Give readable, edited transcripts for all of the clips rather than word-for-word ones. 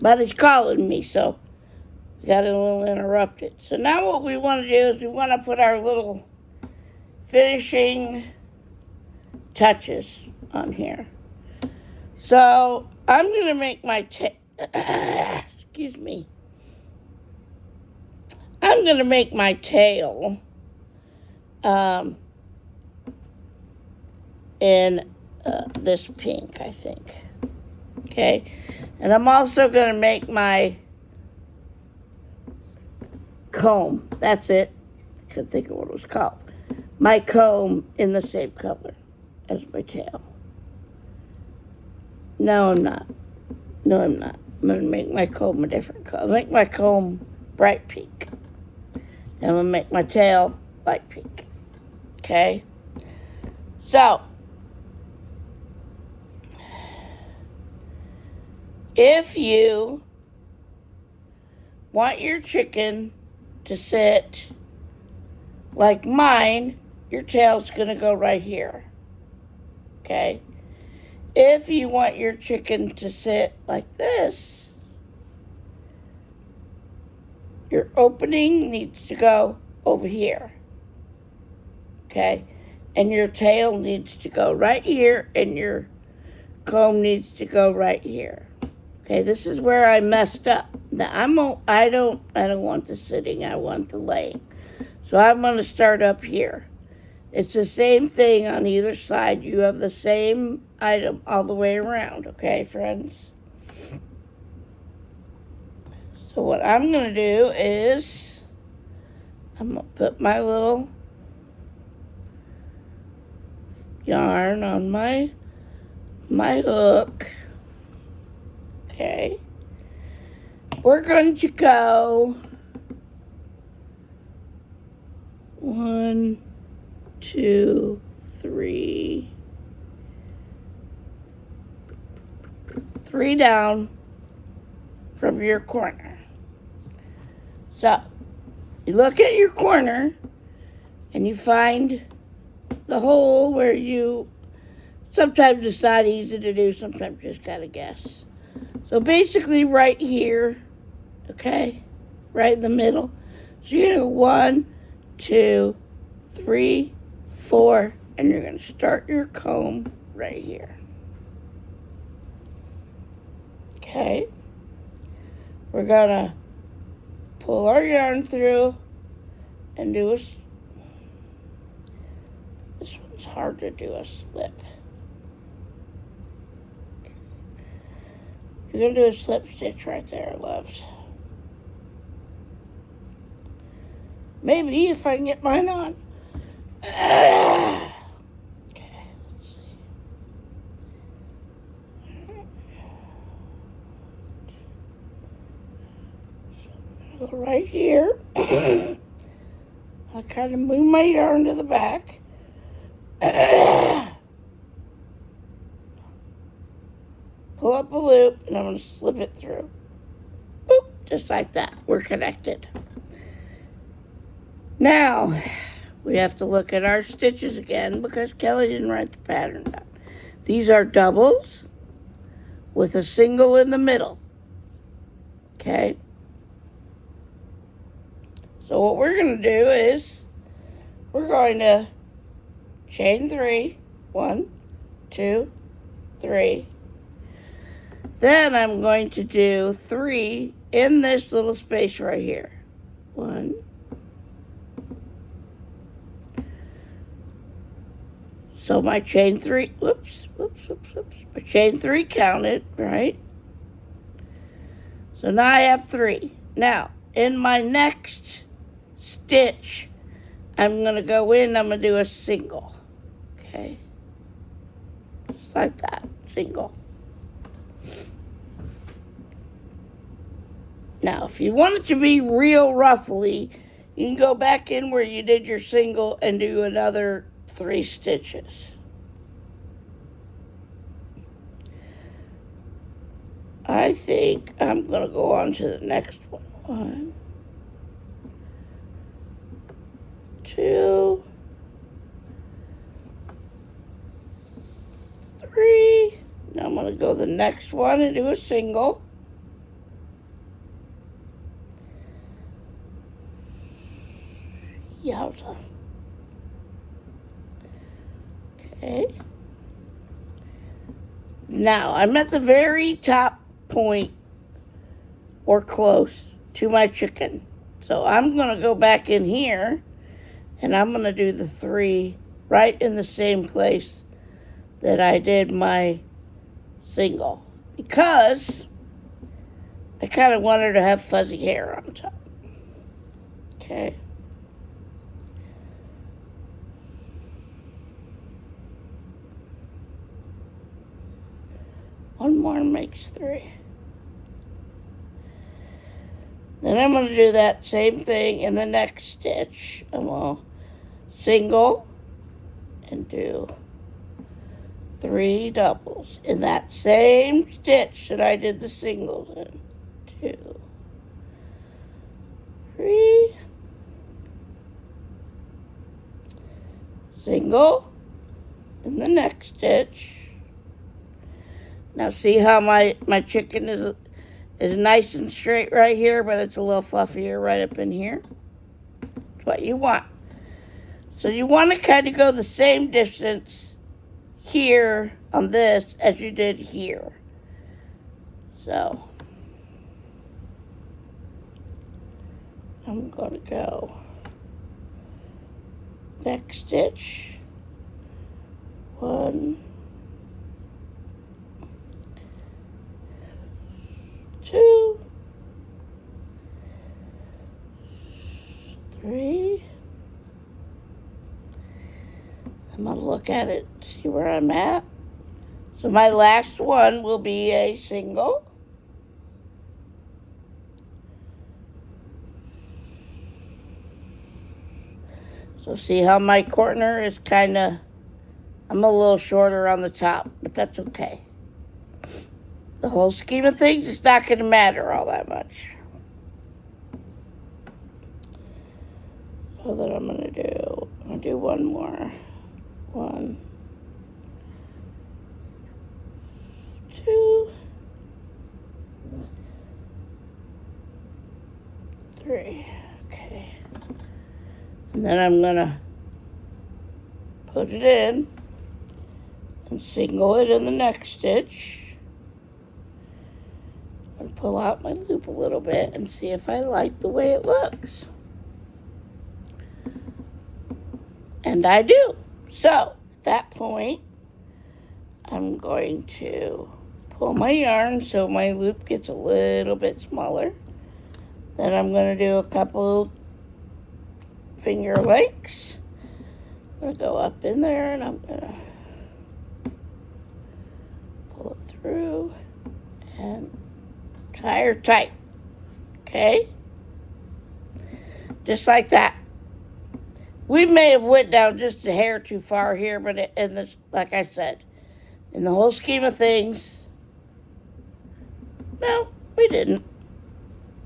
But he's calling me, so we got a little interrupted. So now what we want to do is we want to put our little finishing touches on here. So I'm going to make my excuse me. I'm going to make my tail in this pink, I think. Okay, and I'm also going to make my comb. That's it. I couldn't think of what it was called. My comb in the same color as my tail. No, I'm not. I'm going to make my comb a different color. Make my comb bright pink. And I'm going to make my tail light pink. Okay? So, if you want your chicken to sit like mine, your tail's going to go right here. Okay? If you want your chicken to sit like this, your opening needs to go over here. Okay? And your tail needs to go right here, and your comb needs to go right here. Okay, this is where I messed up. Now I don't want the sitting, I want the laying. So I'm going to start up here. It's the same thing on either side. You have the same item all the way around, okay, friends? So what I'm going to do is I'm going to put my little yarn on my hook. Okay. We're going to go 1, 2, 3. 3 down from your corner. So, you look at your corner and you find the hole where sometimes it's not easy to do, sometimes you just gotta guess. So basically right here, okay, right in the middle. So you're gonna go 1, 2, 3, 4, and you're gonna start your comb right here. Okay, we're gonna pull our yarn through and do this one's hard to do a slip. You're going to do a slip stitch right there, loves. Maybe if I can get mine on. Okay, let's see. So go right here. I kind of move my yarn to the back. Pull up a loop, and I'm going to slip it through. Boop, just like that. We're connected. Now, we have to look at our stitches again because Kelly didn't write the pattern down. These are doubles with a single in the middle. Okay? So what we're going to do is we're going to chain 3. 1, 2, 3. Then I'm going to do 3 in this little space right here. 1. So my chain 3, whoops. My chain 3 counted, right? So now I have 3. Now, in my next stitch, I'm going to go in, I'm going to do a single. Okay? Just like that, single. Now, if you want it to be real ruffly, you can go back in where you did your single and do another 3 stitches. I think I'm going to go on to the next one. 1, 2, 3. Now I'm going to go the next one and do a single. Yowza. Okay. Now, I'm at the very top point or close to my chicken. So I'm going to go back in here and I'm going to do the 3 right in the same place that I did my single. Because I kind of want her to have fuzzy hair on top. Okay. One more makes 3. Then I'm going to do that same thing in the next stitch. I'm going to single and do 3 doubles in that same stitch that I did the singles in. 2, 3, single in the next stitch. Now see how my chicken is nice and straight right here, but it's a little fluffier right up in here. That's what you want. So you want to kind of go the same distance here on this as you did here. So I'm going to go next stitch. 1, 2, 3. I'm going to look at it, see where I'm at. So my last one will be a single. So see how my corner is kind of, I'm a little shorter on the top, but that's okay. The whole scheme of things, it's not going to matter all that much. So that I'm going to do one more. 1, 2, 3. Okay. And then I'm going to put it in and single it in the next stitch. And pull out my loop a little bit and see if I like the way it looks. And I do. So, at that point, I'm going to pull my yarn so my loop gets a little bit smaller. Then I'm going to do a couple finger lengths. I'm going to go up in there and I'm going to pull it through and tie her tight. Okay? Just like that. We may have went down just a hair too far here, but like I said, in the whole scheme of things, no, we didn't.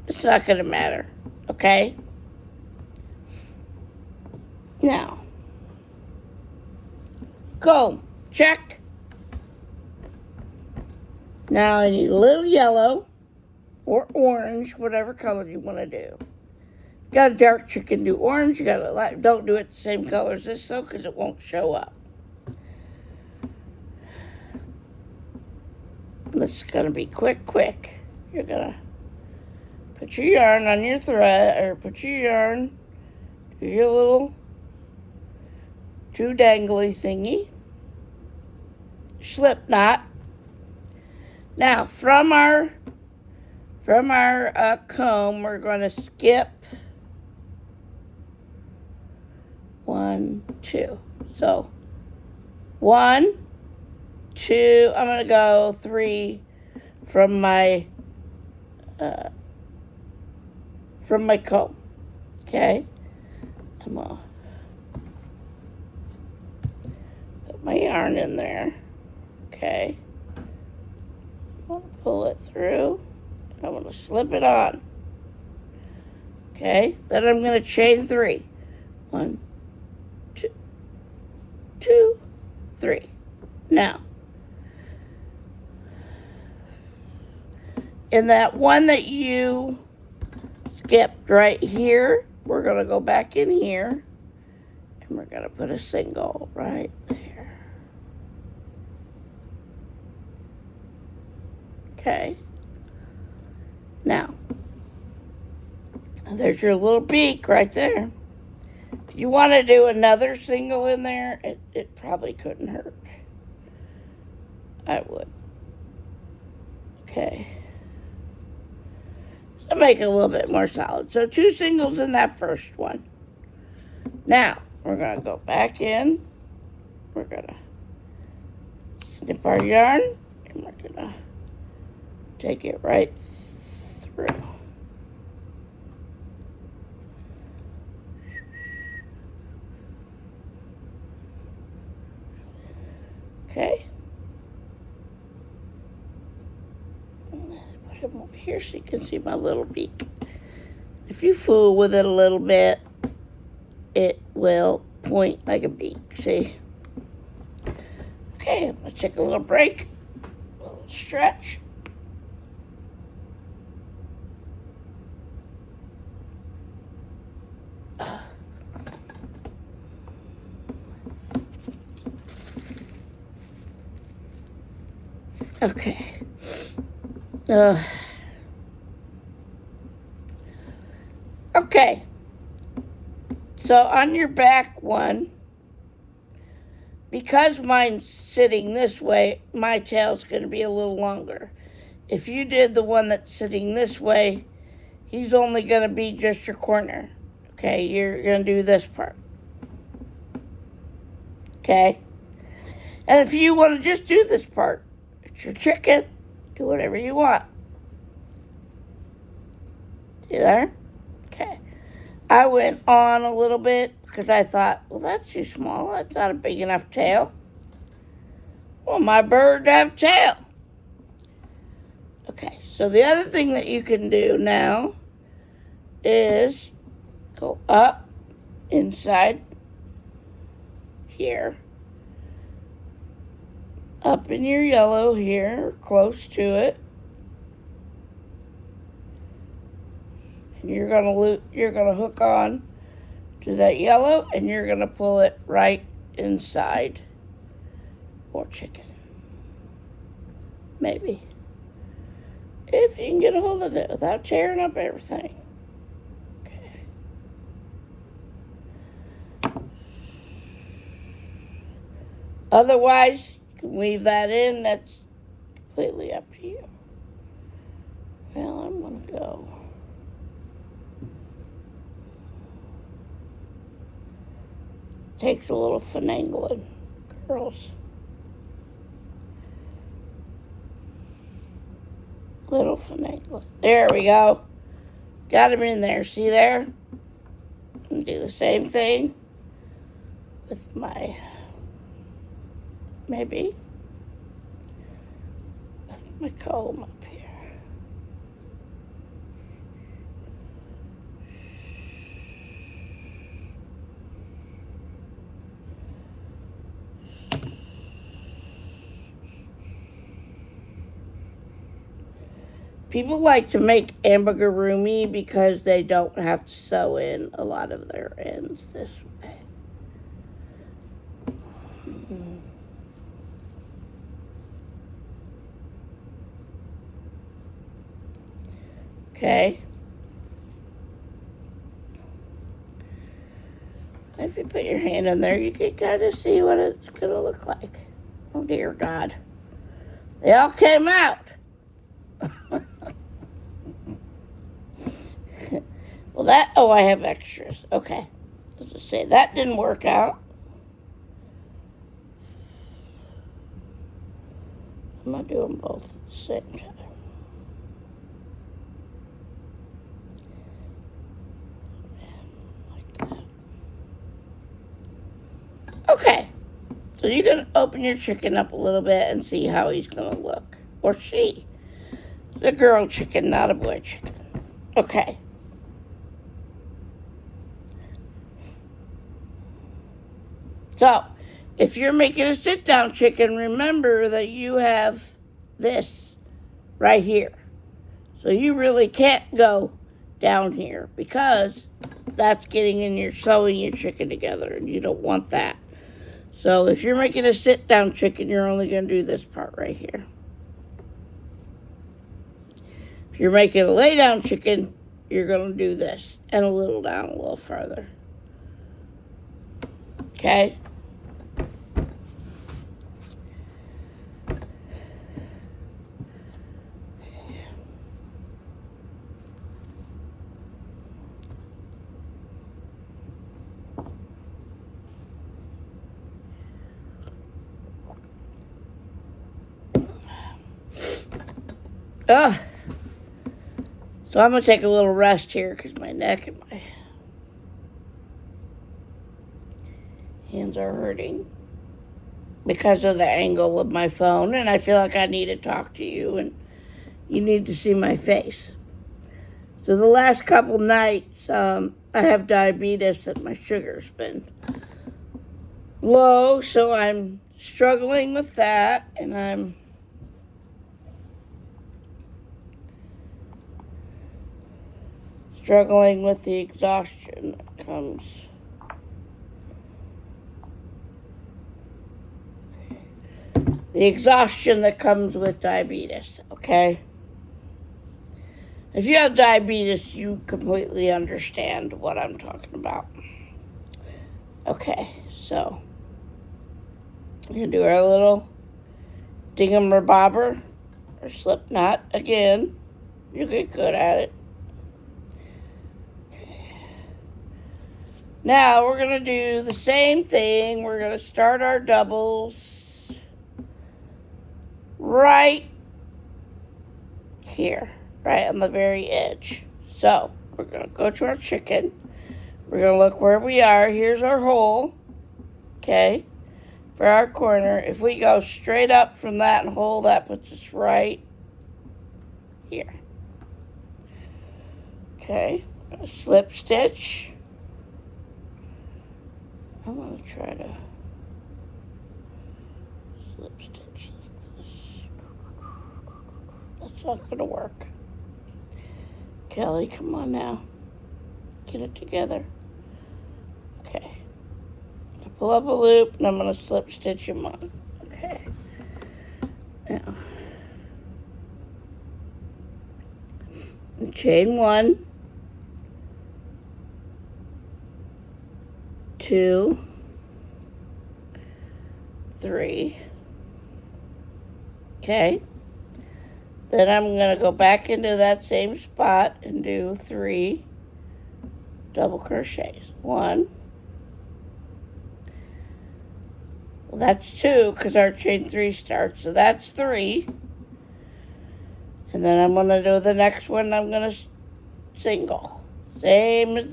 It's not going to matter. Okay? Now, comb. Check. Now I need a little yellow or orange, whatever color you want to do. Got a dark chicken, do orange. You got a light. Don't do it the same color as this though, because it won't show up. This is gonna be quick. You're gonna put your yarn on your thread, or put your yarn, do your little 2 dangly thingy, slip knot. Now from our comb, we're going to skip 1, 2. So 1, 2. I'm going to go 3 from my comb. Okay, I'm going to put my yarn in there. Okay, I'm going to pull it through. I'm going to slip it on. Okay, then I'm going to chain 3. 1, 2, 2, 3. Now, in that one that you skipped right here, we're going to go back in here. And we're going to put a single right there. Okay. Now, there's your little beak right there. If you want to do another single in there, it probably couldn't hurt. I would. Okay. So make it a little bit more solid. So 2 singles in that first one. Now, we're going to go back in. We're going to snip our yarn. And we're going to take it right through. Okay. Put him over here so you can see my little beak. If you fool with it a little bit, it will point like a beak, see? Okay, I'm going to take a little break, a little stretch. Okay. Okay. So on your back one, because mine's sitting this way, my tail's going to be a little longer. If you did the one that's sitting this way, he's only going to be just your corner. Okay, you're going to do this part. Okay? And if you want to just do this part, it's your chicken. Do whatever you want. See there? Okay. I went on a little bit because I thought, well, that's too small. That's not a big enough tail. Well, my bird have tail. Okay, so the other thing that you can do now is go up inside here. Up in your yellow here, close to it. And you're gonna hook on to that yellow, and you're gonna pull it right inside your chicken. Maybe. If you can get a hold of it without tearing up everything. Okay. Otherwise, you can weave that in. That's completely up to you. Well, I'm going to go. Takes a little finagling, girls. Little finagling. There we go. Got him in there. See there? And do the same thing with my, maybe, with my comb up here. People like to make amigurumi because they don't have to sew in a lot of their ends this way. Okay. If you put your hand in there, you can kind of see what it's going to look like. Oh, dear God. They all came out. Well, I have extras. Okay. Let's just say that didn't work out. I'm going to do them both at the same time. Like that. Okay. So you can open your chicken up a little bit and see how he's going to look. Or she. It's a girl chicken, not a boy chicken. Okay. So, if you're making a sit-down chicken, remember that you have this right here. So you really can't go down here because that's getting in your sewing your chicken together, and you don't want that. So if you're making a sit-down chicken, you're only going to do this part right here. If you're making a lay-down chicken, you're going to do this and a little down, a little further. Okay? Ugh. So I'm going to take a little rest here because my neck and my hands are hurting because of the angle of my phone, and I feel like I need to talk to you, and you need to see my face. So the last couple nights, I have diabetes and my sugar's been low, so I'm struggling with that, and I'm struggling with the exhaustion that comes. The exhaustion that comes with diabetes, okay? If you have diabetes, you completely understand what I'm talking about. Okay, so we're going to do our little dingamabobber or slip knot again. You get good at it. Now we're going to do the same thing. We're going to start our doubles right here, right on the very edge. So we're going to go to our chicken. We're going to look where we are. Here's our hole, okay, for our corner. If we go straight up from that hole, that puts us right here. Okay, slip stitch. I'm going to try to slip stitch like this. That's not going to work. Kelly, come on now. Get it together. Okay. I pull up a loop and I'm going to slip stitch them on. Okay. Now, chain 1, 2, 3. Okay. Then I'm going to go back into that same spot and do 3 double crochets. 1. Well, that's 2 because our chain 3 starts. So that's 3. And then I'm going to do the next one. I'm going to single. Same as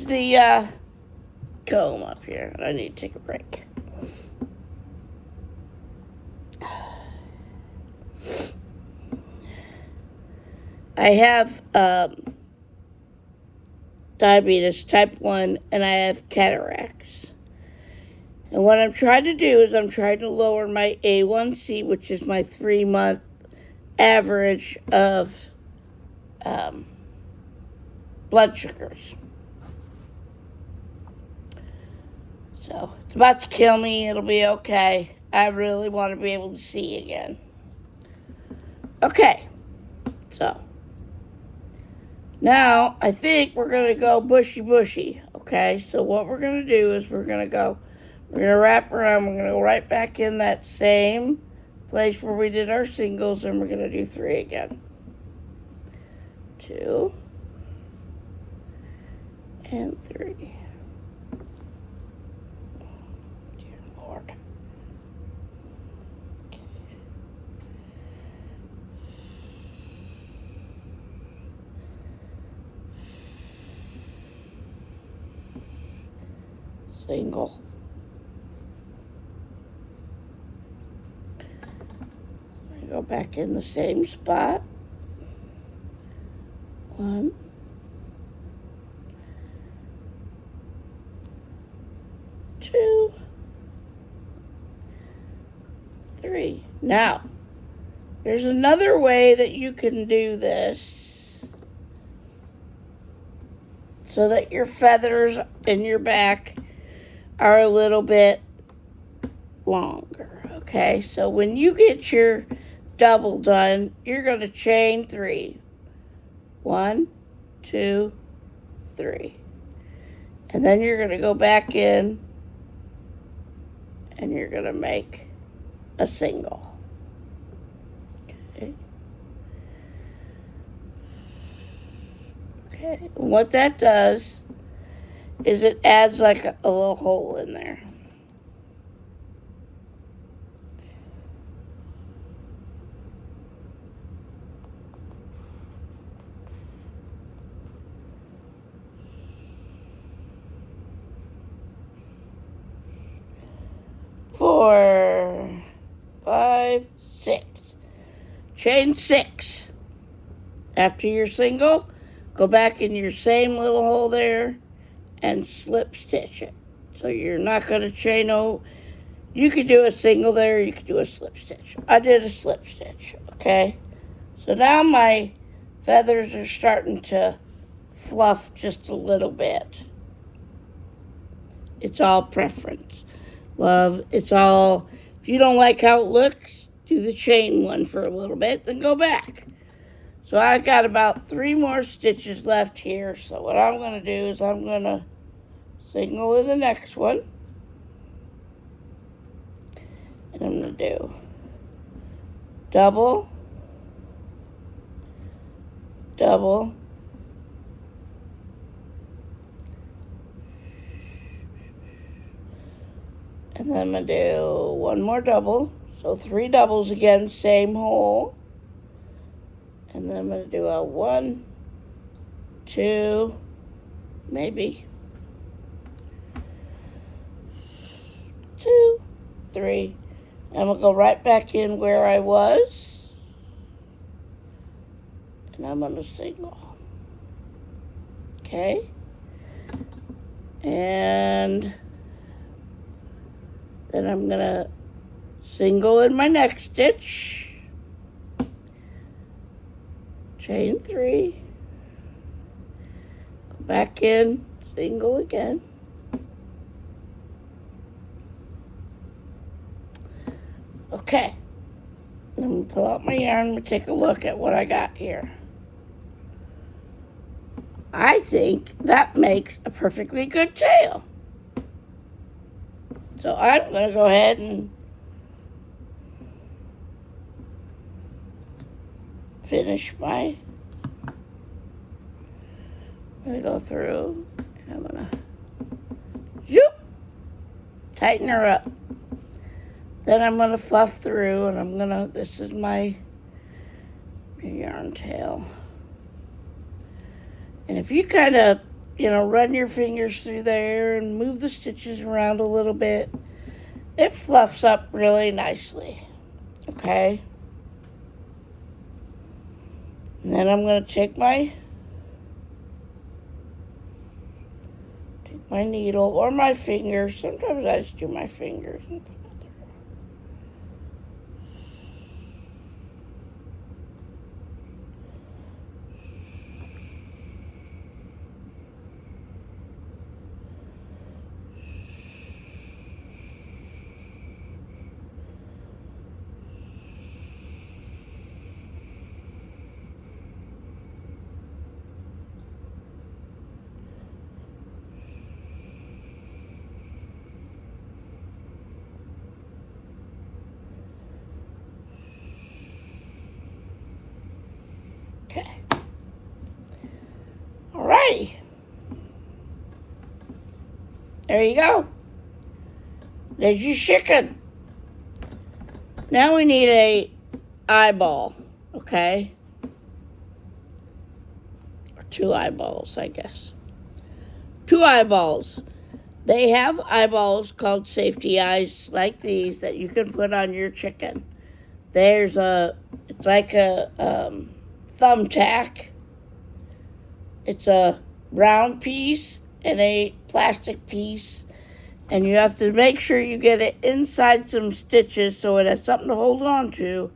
the comb up here. I need to take a break. I have diabetes type 1 and I have cataracts. And what I'm trying to do is I'm trying to lower my A1C, which is my 3-month average of blood sugars. So it's about to kill me. It'll be okay. I really want to be able to see again. Okay, so now I think we're going to go bushy. Okay, so what we're going to do is we're going to wrap around. We're going to go right back in that same place where we did our singles, and we're going to do 3 again. 2 and 3. Dear Lord. Okay. Single. Go back in the same spot. 1, 2, 3. Now, there's another way that you can do this. so that your feathers in your back are a little bit longer. Okay, so when you get your double done, you're going to chain 3. 1, 2, 3. And then you're going to go back in and you're going to make a single. Okay. Okay. And what that does is it adds like a little hole in there. Four, 5, 6. Chain 6. After your single, go back in your same little hole there and slip stitch it. So you're not going to chain over. You could do a single there, you could do a slip stitch. I did a slip stitch, okay? So now my feathers are starting to fluff just a little bit. It's all preference. Love, it's all, if you don't like how it looks, do the chain one for a little bit, then go back. So I got about 3 more stitches left here. So what I'm going to do is I'm going to single in the next one. And I'm going to do double, double, and then I'm going to do 1 more double. So 3 doubles again, same hole. And then I'm going to do a 1, 2, maybe 2, 3. I'm going to go right back in where I was. And I'm going to single. Okay. And then I'm going to single in my next stitch. Chain 3. Go back in, single again. Okay. I'm going to pull out my yarn and take a look at what I got here. I think that makes a perfectly good tail. So I'm going to go ahead and finish my, I'm going to go through and I'm going to zoop, tighten her up. Then I'm going to fluff through and I'm going to, this is my yarn tail. And if you kind of, run your fingers through there and move the stitches around a little bit, it fluffs up really nicely. Okay? And then I'm going to take my needle or my fingers. Sometimes I just do my fingers and put it through. Okay. All right. There you go. There's your chicken. Now we need a eyeball, okay? Or 2 eyeballs, I guess. 2 eyeballs. They have eyeballs called safety eyes like these that you can put on your chicken. It's like a thumbtack. It's a round piece and a plastic piece. And you have to make sure you get it inside some stitches so it has something to hold on to.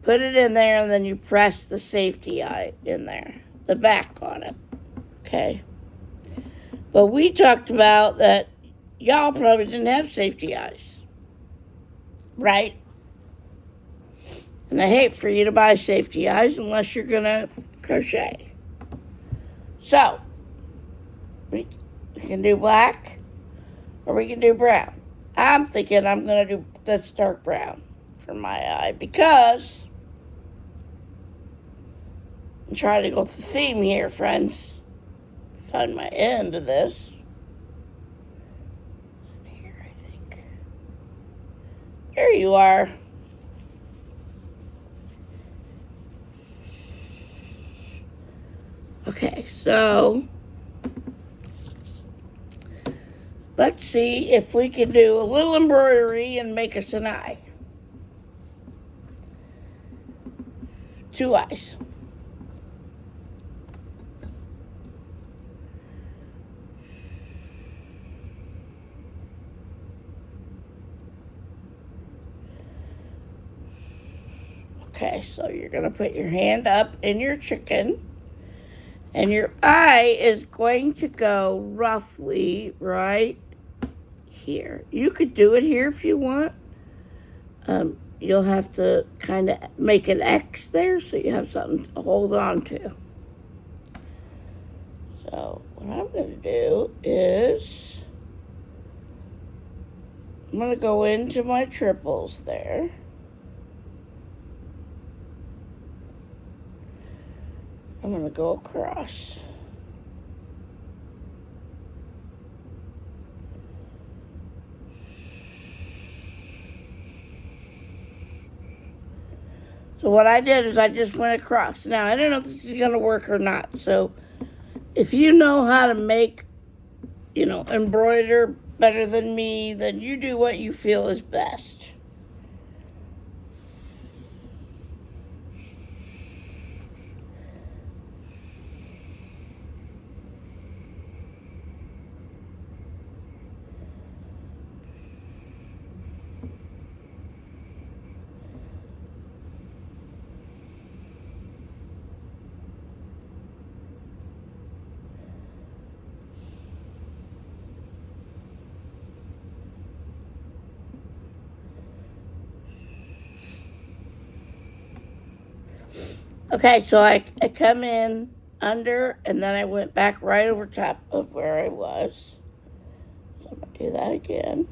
Put it in there and then you press the safety eye in there. The back on it. Okay. But we talked about that y'all probably didn't have safety eyes, right? And I hate for you to buy safety eyes unless you're going to crochet. So, we can do black or we can do brown. I'm thinking I'm going to do this dark brown for my eye because I'm trying to go with the theme here, friends. Find my end of this. Here, I think. There you are. Okay, so let's see if we can do a little embroidery and make us an eye. 2 eyes. Okay, so you're going to put your hand up in your chicken. And your eye is going to go roughly right here. You could do it here if you want. You'll have to kind of make an X there so you have something to hold on to. So what I'm going to do is I'm going to go into my triples there. I'm going to go across. So what I did is I just went across. Now, I don't know if this is going to work or not. So if you know how to make, embroider better than me, then you do what you feel is best. Okay, so I come in under, and then I went back right over top of where I was. So I'm going to do that again.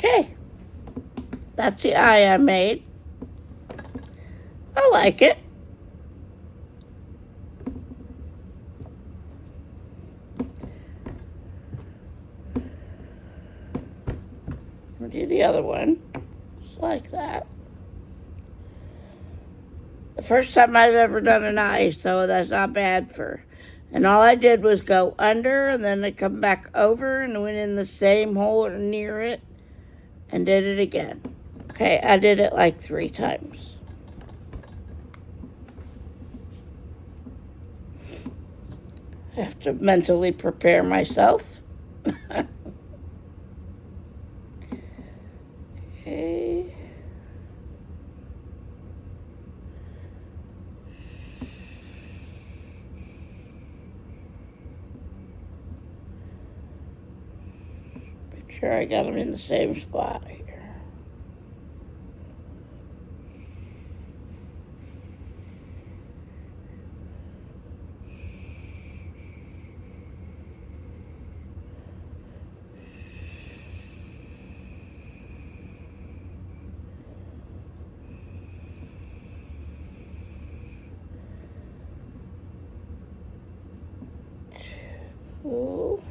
Okay, that's the eye I made. I like it. the first time I've ever done an eye, so that's not bad for. And all I did was go under, and then I come back over and went in the same hole or near it and did it again. Okay, I did it like 3 times. I have to mentally prepare myself. Okay. Make sure I got them in the same spot here. Ooh.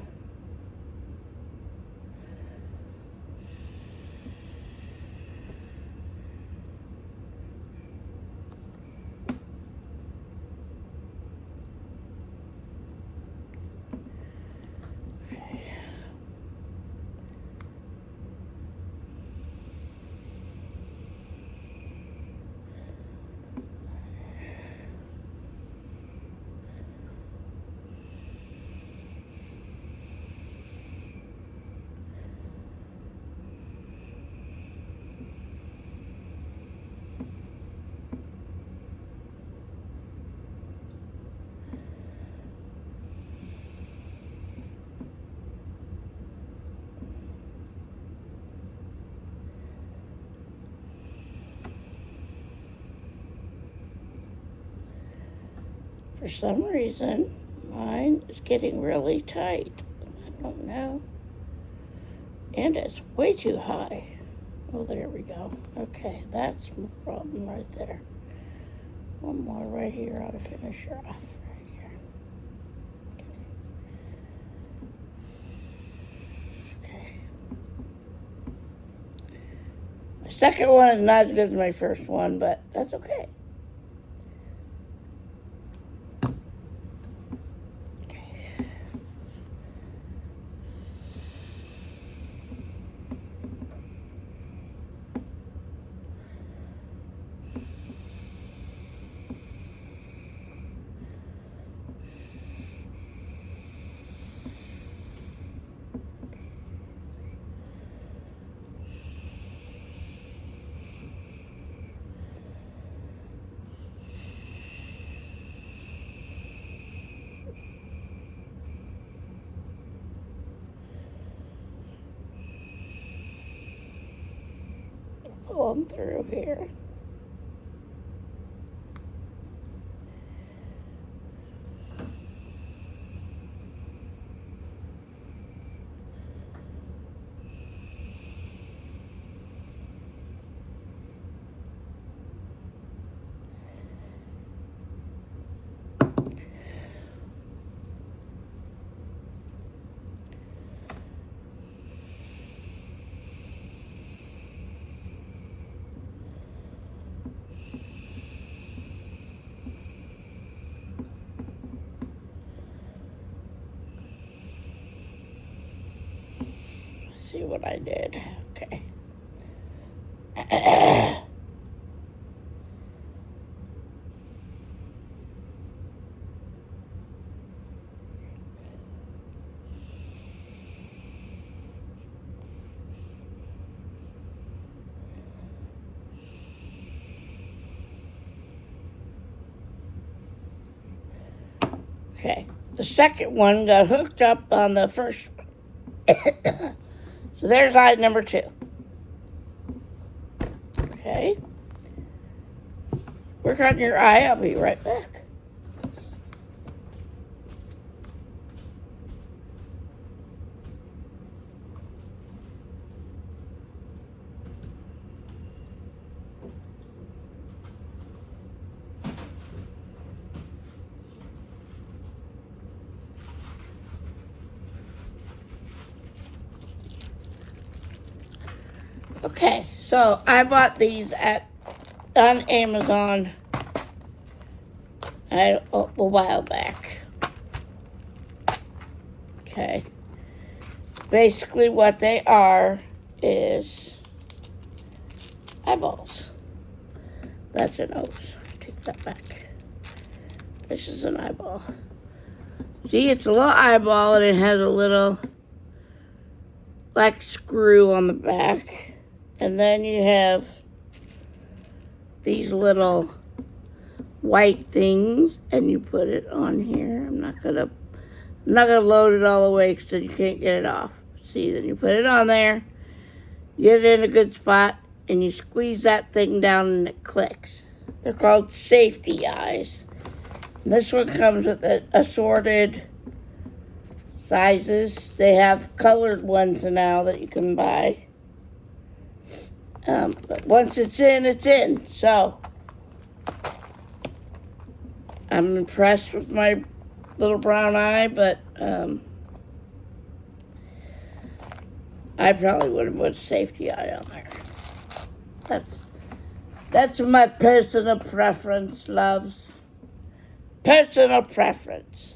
For some reason, mine is getting really tight. I don't know. And it's way too high. Oh, there we go. Okay, that's my problem right there. One more right here ought to finish her off right here. Okay. My second one is not as good as my first one, but that's okay. Pull them through here. See what I did. Okay. Okay. The second one got hooked up on the first one. So there's eye number 2. Okay. Work on your eye. I'll be right back. Okay, so I bought these on Amazon a while back. Okay. Basically what they are is eyeballs. That's a nose. Take that back. This is an eyeball. See, it's a little eyeball and it has a little like screw on the back. And then you have these little white things and you put it on here. I'm not gonna load it all the way because then you can't get it off. See, then you put it on there, get it in a good spot, and you squeeze that thing down and it clicks. They're called safety eyes. And this one comes with assorted sizes. They have colored ones now that you can buy. But once it's in, it's in. So, I'm impressed with my little brown eye, but I probably would have put a safety eye on there. That's my personal preference, loves. Personal preference.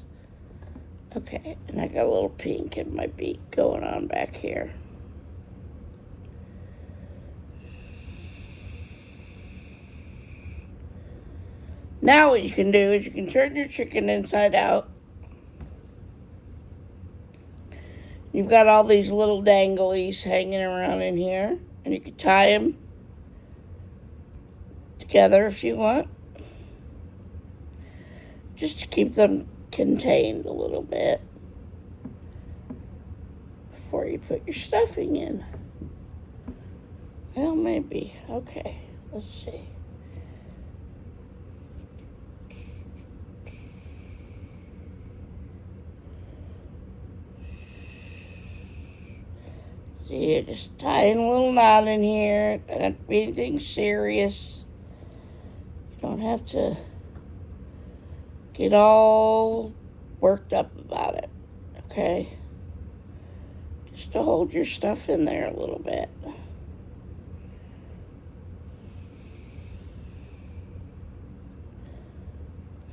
Okay, and I got a little pink in my beak going on back here. Now what you can do is you can turn your chicken inside out. You've got all these little danglies hanging around in here, and you can tie them together if you want, just to keep them contained a little bit before you put your stuffing in. Well, maybe. Okay, let's see. See, you're just tying a little knot in here. Don't be anything serious. You don't have to get all worked up about it, okay? Just to hold your stuff in there a little bit.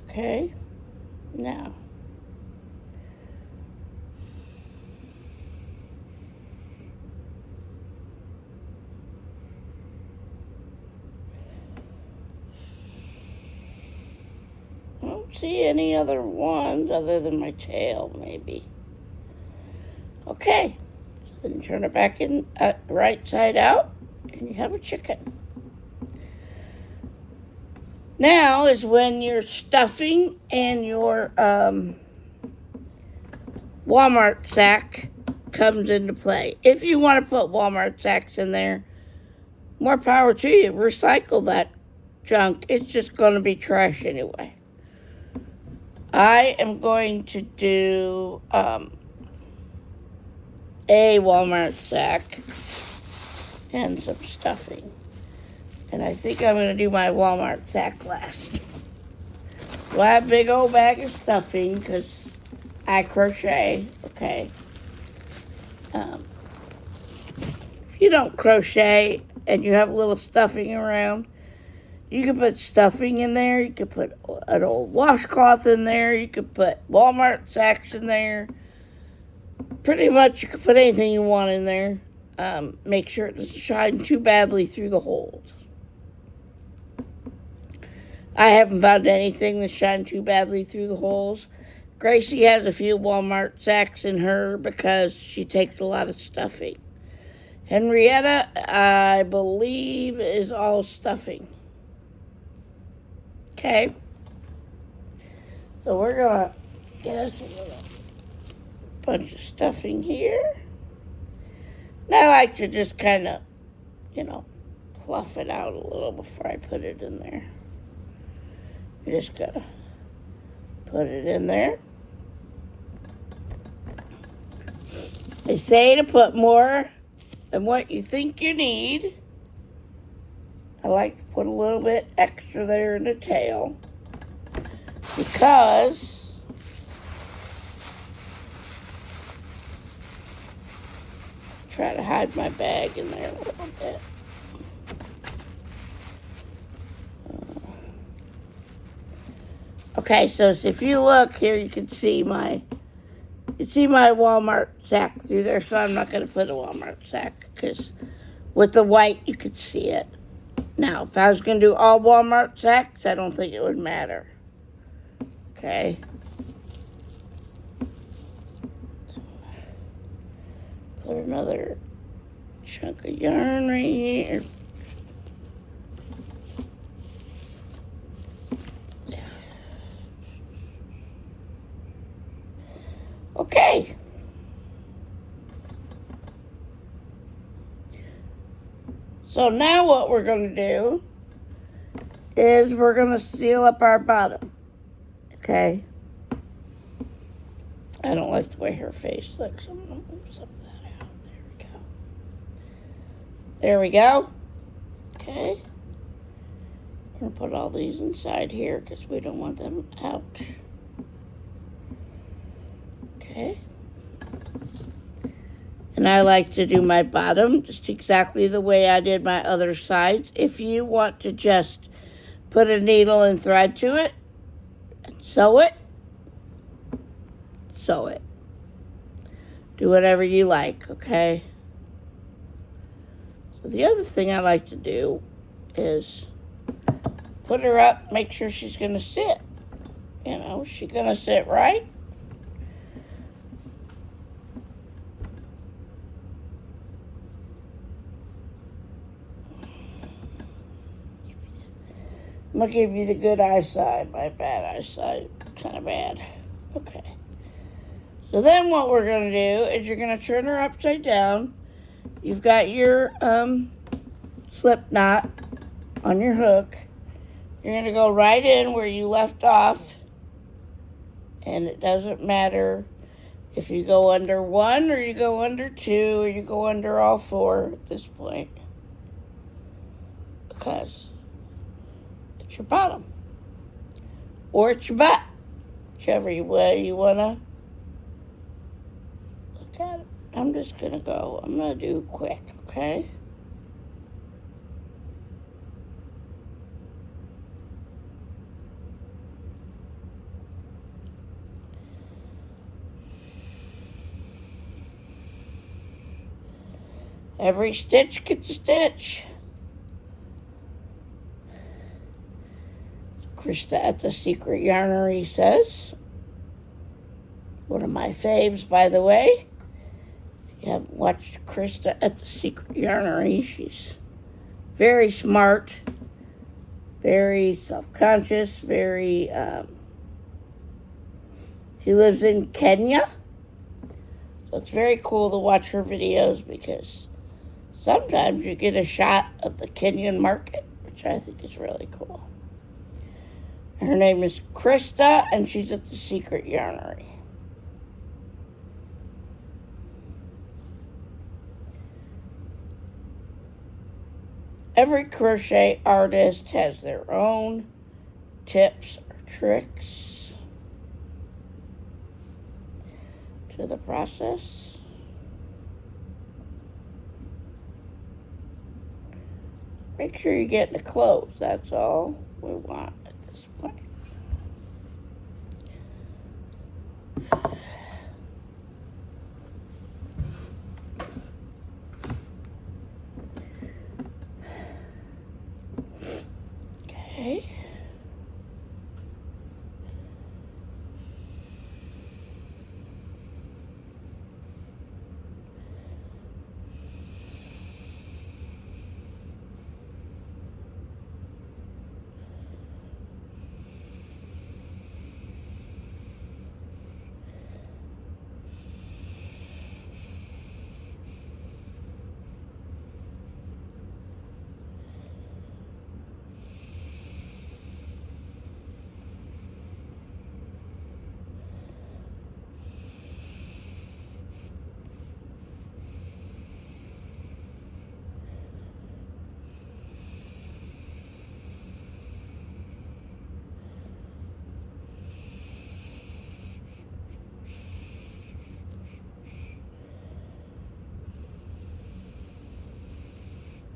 Okay, now. I don't see any other ones other than my tail, maybe. Okay, so then turn it back in right side out, and you have a chicken. Now is when your stuffing and your Walmart sack comes into play. If you want to put Walmart sacks in there, more power to you. Recycle that junk. It's just going to be trash anyway. I am going to do a Walmart sack and some stuffing. And I think I'm going to do my Walmart sack last. So I have a big old bag of stuffing because I crochet, okay. If you don't crochet and you have a little stuffing around, you can put stuffing in there. You can put an old washcloth in there. You can put Walmart sacks in there. Pretty much you can put anything you want in there. Make sure it doesn't shine too badly through the holes. I haven't found anything that shine too badly through the holes. Gracie has a few Walmart sacks in her because she takes a lot of stuffing. Henrietta, I believe, is all stuffing. Okay. So we're going to get us a little bunch of stuffing here. And I like to just kind of, fluff it out a little before I put it in there. You just got to put it in there. They say to put more than what you think you need. I like to put a little bit extra there in the tail because try to hide my bag in there a little bit. Okay, so if you look here, you can see my Walmart sack through there, so I'm not going to put a Walmart sack, because with the white, you could see it. Now, if I was going to do all Walmart sacks, I don't think it would matter. Okay. Put another chunk of yarn right here. Okay. So now what we're going to do is we're going to seal up our bottom. Okay. I don't like the way her face looks. I'm going to move some of that out. There we go. Okay. I'm going to put all these inside here because we don't want them out. Okay. And I like to do my bottom just exactly the way I did my other sides. If you want to just put a needle and thread to it and sew it, sew it. Do whatever you like, okay? So the other thing I like to do is put her up, make sure she's going to sit. You know, she's going to sit right. I'm going to give you the good eyesight. My bad eyesight, kind of bad. Okay. So then what we're going to do is you're going to turn her upside down. You've got your slip knot on your hook. You're going to go right in where you left off. And it doesn't matter if you go under one or you go under two or you go under all four at this point. Because it's your bottom. Or it's your butt. Whichever way you want to look at it. I'm just going to go. I'm going to do quick, okay? Every stitch gets a stitch. Krista at the Secret Yarnery says. One of my faves, by the way. If you haven't watched Krista at the Secret Yarnery, she's very smart, very self-conscious, very, she lives in Kenya. So it's very cool to watch her videos because sometimes you get a shot of the Kenyan market, which I think is really cool. Her name is Krista, and she's at the Secret Yarnery. Every crochet artist has their own tips or tricks to the process. Make sure you get the clothes. That's all we want at this point. Okay.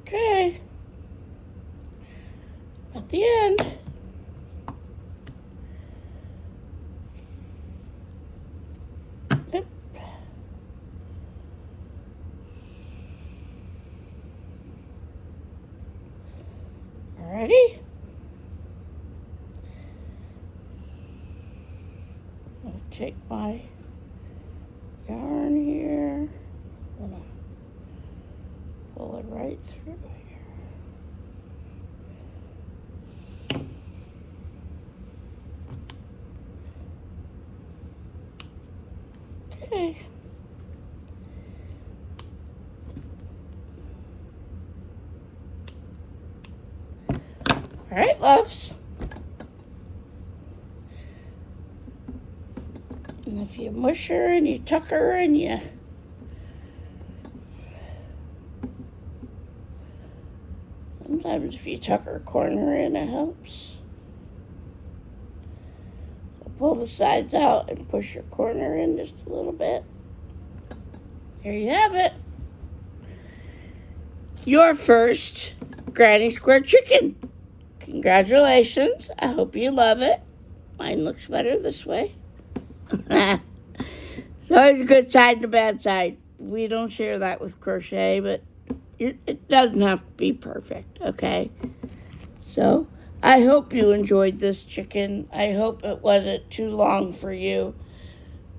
Okay. At the end. take my yarn here. I'm gonna pull it right through here. Okay. All right, loves. And if you mush her and you tuck her and you sometimes if you tuck her corner in, it helps. So pull the sides out and push your corner in just a little bit. There you have it. Your first Granny Square chicken. Congratulations. I hope you love it. Mine looks better this way. So there's a good side and a bad side. We don't share that with crochet, but it doesn't have to be perfect, okay? So I hope you enjoyed this chicken. I hope it wasn't too long for you.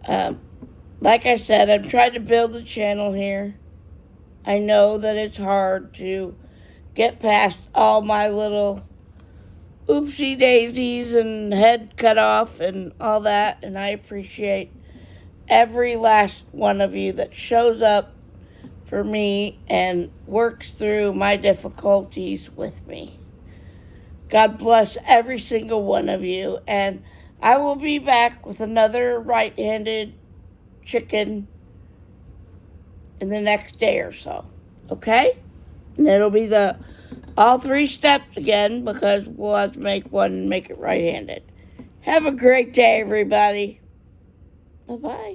Like I said, I'm trying to build a channel here. I know that it's hard to get past all my little oopsie daisies and head cut off and all that, and I appreciate every last one of you that shows up for me and works through my difficulties with me. God bless every single one of you, and I will be back with another right-handed chicken in the next day or so, okay? And it'll be all 3 steps again because we'll have to make one and make it right-handed. Have a great day, everybody. Bye-bye.